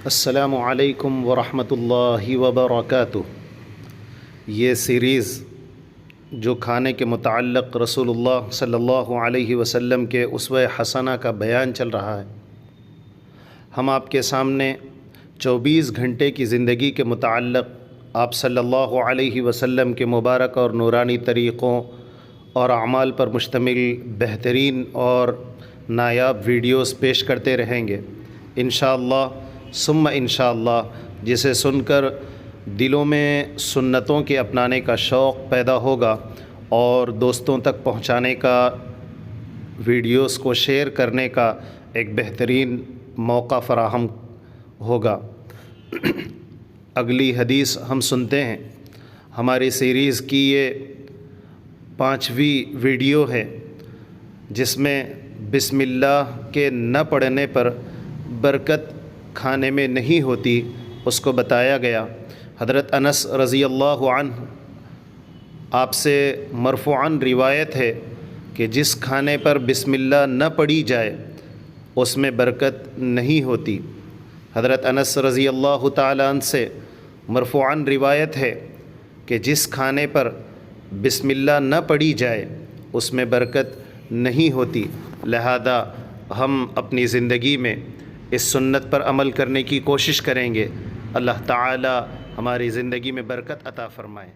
السلام علیکم ورحمۃ اللہ وبرکاتہ۔ یہ سیریز جو کھانے کے متعلق رسول اللہ صلی اللہ علیہ وسلم کے اسوہ حسنہ کا بیان چل رہا ہے، ہم آپ کے سامنے 24 گھنٹے کی زندگی کے متعلق آپ صلی اللہ علیہ وسلم کے مبارک اور نورانی طریقوں اور اعمال پر مشتمل بہترین اور نایاب ویڈیوز پیش کرتے رہیں گے انشاءاللہ ثم انشاءاللہ، جسے سن کر دلوں میں سنتوں کے اپنانے کا شوق پیدا ہوگا اور دوستوں تک پہنچانے کا، ویڈیوز کو شیئر کرنے کا ایک بہترین موقع فراہم ہوگا۔ اگلی حدیث ہم سنتے ہیں۔ ہماری سیریز کی یہ 5ویں ویڈیو ہے جس میں بسم اللہ کے نہ پڑھنے پر برکت کھانے میں نہیں ہوتی، اس کو بتایا گیا۔ حضرت انس رضی اللہ عنہ آپ سے مرفوعاً روایت ہے کہ جس کھانے پر بسم اللہ نہ پڑھی جائے اس میں برکت نہیں ہوتی۔ حضرت انس رضی اللہ تعالیٰ عنہ سے مرفوعاً روایت ہے کہ جس کھانے پر بسم اللہ نہ پڑھی جائے اس میں برکت نہیں ہوتی، لہذا ہم اپنی زندگی میں اس سنت پر عمل کرنے کی کوشش کریں گے۔ اللہ تعالی ہماری زندگی میں برکت عطا فرمائے۔